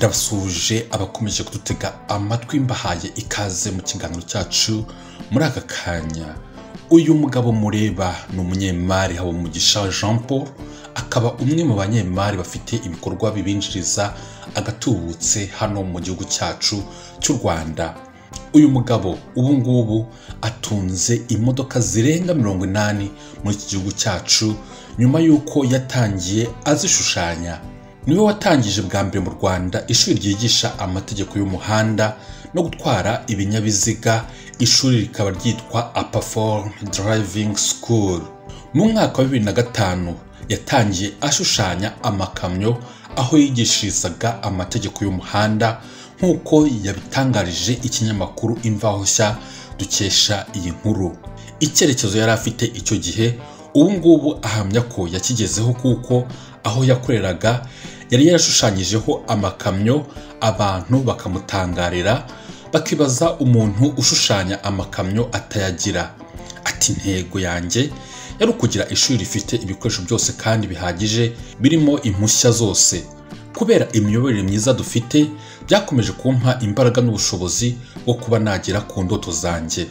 ndabasuje abakomeje kudutega amatwi mbahaye ikaze mu kiganiro cyacu muri aka kanya. Uyu mugabo mureba ni umunyemari Habumugisha Jean Paul, akaba umwe mu banyemari bafite ibikorwa bibinjiriza agatubutse hano mu gihugu cyacu cy'u Rwanda. Uyu mugabo ubu ngubu atunze imodoka zirenga 80 muri iki gihugu cyacu nyuma yuko yatangiye azishushanya. Niwe watangije bwa mbere mu Rwanda ishuri ryigisha amategeko y'umuhanda no gutwara ibinyabiziga, ishuri rikaba ryitwa Apaform Driving School. Mu mwaka wa 2005 yatangiye ashushanya amakamyo aho yigishirizaga amategeko y'umuhanda nk'uko yabitangarije ikinyamakuru Imvaho Nshya dukesha iyi nkuru. Icyerekezo yari afite icyo gihe ubu ngubu ahamya ko yakigezeho, kuko aho yakoreraga yari yarashushanyijeho amakamyo, abantu bakamutangarira bakibaza umuntu ushushanya amakamyo atayagira. Ati intego yanjye yari ukugira ishuri rifite ibikoresho byose kandi bihagije birimo impushya zose. Kubera imiyoborere myiza dufite byakomeje kumpa imbaraga n'ubushobozi bwo kuba nagera ku ndoto zanjye.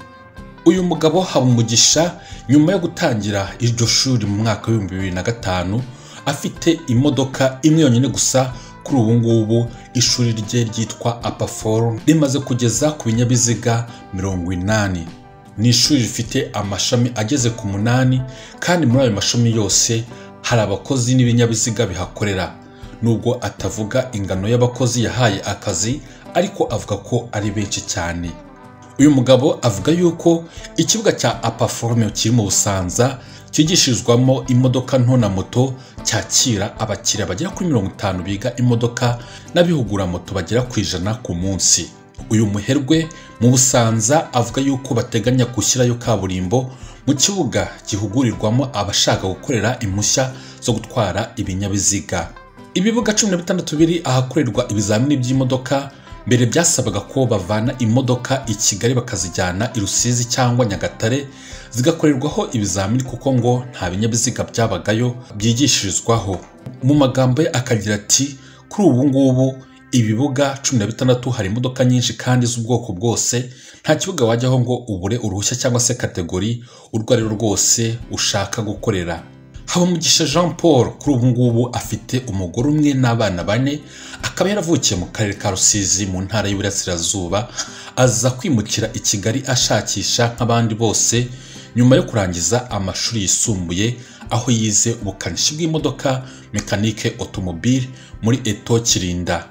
Uyu mugabo Habumugisha nyuma yo gutangira iryo shuri mu mwaka wa 2005 afite imodoka imwe yonyine gusa. Kuri ubu ngubu ishuri rye ryitwa Apaform rimaze kugeza ku binyabiziga 80. Ni ishuri rifite amashami ageze ku 8, kandi muri ayo mashami yose hari abakozi n'ibinyabiziga bihakorera. Nubwo atavuga ingano y'abakozi yahaye akazi, ariko avuga ko ari benshi cyane. Uyu mugabo avuga yuko ikibuga cya Apaform kiri mu Busanza cyigishirizwamo imodoka nto na moto cyakira abakiriya bagera kuri 50 biga imodoka n'abihugura moto bagera ku 100 ku munsi. Uyu muherwe mu Busanza avuga yuko bateganya gushyirayo kaburimbo mu kibuga gihugurirwamo abashaka gukorera impushya zo gutwara ibinyabiziga. Ibibuga 16 biri ahakorerwa ibizamini by'imodoka mbere byasabaga ko bavana imodoka i Kigali bakazijyana i Rusizi cyangwa Nyagatare zigakorerwaho ibizamini, kuko ngo nta binyabiziga byabagayo byigishirizwaho. Mu magambo ye akagira ati kuri ubu ngubu ibibuga 16 hari imodoka nyinshi kandi z'ubwoko bwose, nta kibuga wajyaho ngo ubure uruhushya cyangwa se kategori urwo ari rwose ushaka gukorera. Habumugisha Jean Paul kuri ubu ngubu afite umugore umwe n'abana 4, akaba yaravukiye mu karere ka Rusizi mu ntara y'Iburasirazuba, aza kwimukira i Kigali ashakisha nk'abandi bose nyuma yo kurangiza amashuri yisumbuye, aho yize ubukanishi bw'imodoka mécanique automobile muri Eto Kirinda.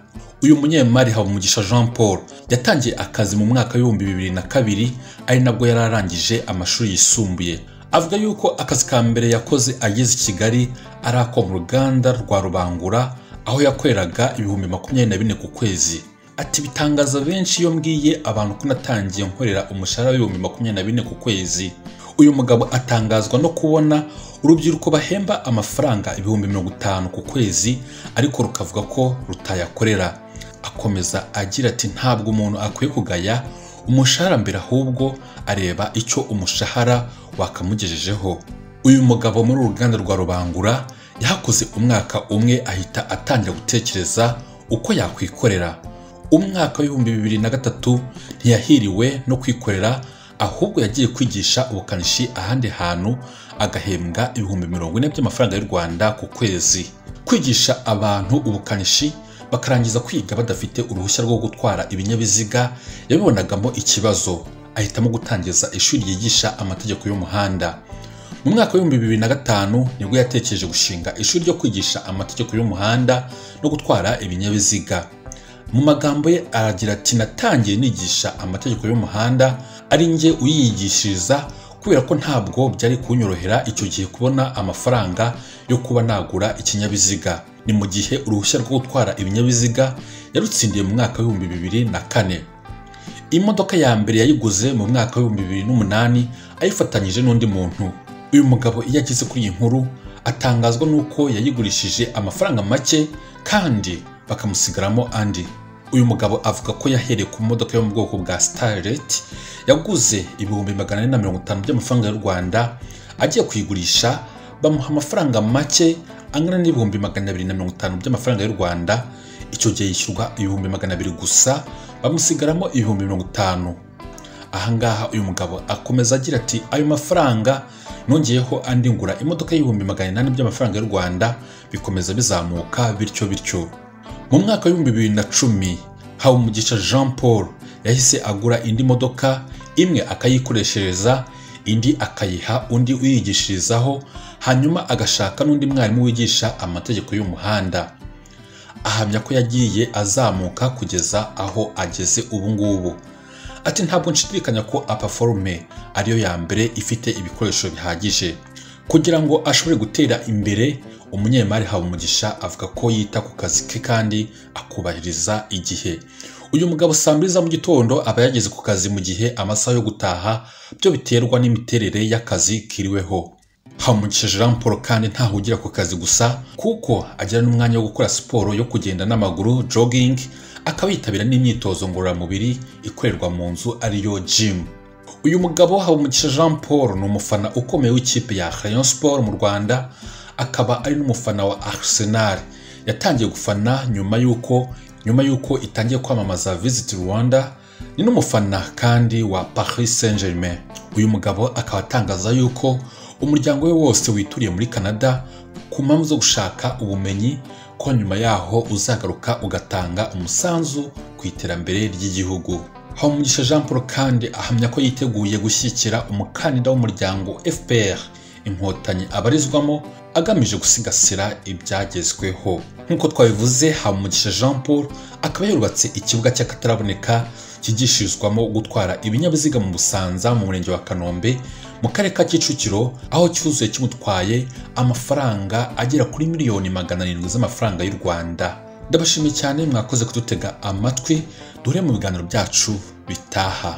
Uyu munyemari Habumugisha Jean Paul yatangiye akazi mu mwaka wa 2002, ari nabwo yararangije amashuri yisumbuye. Avuga yuko akazi ka mbere yakoze ageze i Kigali ari ako mu ruganda rwa Rubangura, aho yakoreraga 24,000 ku kwezi. Ati bitangaza benshi iyo mbwiye abantu ko natangiye nkorera umushahara wa 24,000 ku kwezi. Uyu mugabo atangazwa no kubona urubyiruko bahemba amafaranga 50,000 ku kwezi, ariko rukavuga ko rutayakorera. Akomeza agira ati ntabwo umuntu akwiye kugaya umushahara mbere, ahubwo areba icyo umushahara wakamugejejeho. Uyu mugabo muri uruganda rwa Rubangura yahakoze umwaka umwe ahita atangira gutekereza uko yakwikorera. Umwaka wa 2003 ntiyahiriwe no kwikorera, ahubwo yagiye kwigisha ubukanishi ahandi hantu, agahembwa 40,000 by'amafaranga y'u Rwanda ku kwezi. Kwigisha abantu ubukanishi bakarangiza kwiga badafite uruhushya rwo gutwara ibinyabiziga yabibonagamo ikibazo, ahitamo gutangiza ishuri ryigisha amategeko y'umuhanda. Mu mwaka wa 2005 nibwo yatekereje gushinga ishuri ryo kwigisha amategeko y'umuhanda no gutwara ibinyabiziga. Mu magambo ye aragira ati natangiye nigisha amategeko y'umuhanda ari njye uyigishiriza, kubera ko ntabwo byari kunyorohera icyo gihe kubona amafaranga yo kuba nagura ikinyabiziga. Ni mu gihe uruhushya rwo gutwara ibinyabiziga yarutsindiye mu mwaka wa 2004. Imodoka ya mbere yayiguze mu mwaka wa 2008 ayifatanyije n'undi muntu. Uyu mugabo iyo ageze kuri iyi nkuru atangazwa nuko yayigurishije amafaranga make kandi bakamusigaramo andi. Uyu mugabo avuga ko yahereye ku modoka yo mu bwoko bwa Starlet yaguze 450 by'amafaranga y'u Rwanda, agiye kuyigurisha bamuha amafaranga make angana n'ibihumbi 250 by'amafaranga y'u Rwanda. icyo gihe yishyurwa ibihumbi 200 gusa, bamusigaramo ibihumbi 50. Ahangaha uyu mugabo akomeza agira ati ayo mafaranga nongeyeho andi ngura imodoka y'ibihumbi 800 by'amafaranga y'u Rwanda, bikomeza bizamuka bityo. Mu mwaka wa 2010 Habumugisha Jean Paul yahise agura indi modoka, imwe akayikoreshereza, indi akayiha undi uyigishirizaho, hanyuma agashaka n'undi mwarimu wigisha amategeko y'umuhanda. Ahamya ko yagiye azamuka kugeza aho ageze ubu ngubu. Ati ntabwo nshidikanya ko Apaforume ariyo ya mbere ifite ibikoresho bihagije kugira ngo ashobore gutera imbere. Umunyemari Habumugisha avuga ko yita ku kazi ke kandi akubahiriza igihe. Uyu mugabo saa 2 za mu gitondo aba yageze ku kazi, mu gihe amasaha yo gutaha byo biterwa n'imiterere y'akazi kiriweho. Habumugisha Jean Paul kandi ntahugira ku kazi gusa, kuko agira n'umwanya wo gukora siporo yo kugenda n'amaguru jogging, akabitabira n'imyitozo ngororamubiri ikorerwa mu nzu ariyo gym. Uyu mugabo Habumugisha Jean Paul ni umufana ukomeye w'ikipe ya Rayon Sport mu Rwanda, akaba ari n'umufana wa Arsenal. Yatangiye gufana nyuma yuko itangiye kwamamaza Visit Rwanda. Ni n'umufana kandi wa Paris Saint-Germain. Uyu mugabo akaba atangaza yuko umuryango we wose wituriye muri Canada ku mpamvu zo gushaka ubumenyi, ko nyuma yaho uzagaruka ugatanga umusanzu ku iterambere ry'igihugu. Habumugisha Jean Paul kandi ahamya ko yiteguye gushyigikira umukandida w'umuryango FPR Inkotanyi abarizwamo, agamije gusigasira ibyagezweho. Nk'uko twabivuze, Habumugisha Jean Paul akaba yubatse ikibuga cy'akataraboneka kigishirizwamo gutwara ibinyabiziga mu Busanza mu murenge wa Kanombe mu karere ka Kicukiro, aho cyuzuye kimutwaye amafaranga agera kuri miliyoni 700 z'amafaranga y'u Rwanda. Ndabashimiye cyane mwakoze kudutega amatwi, dore mu biganiro byacu bitaha.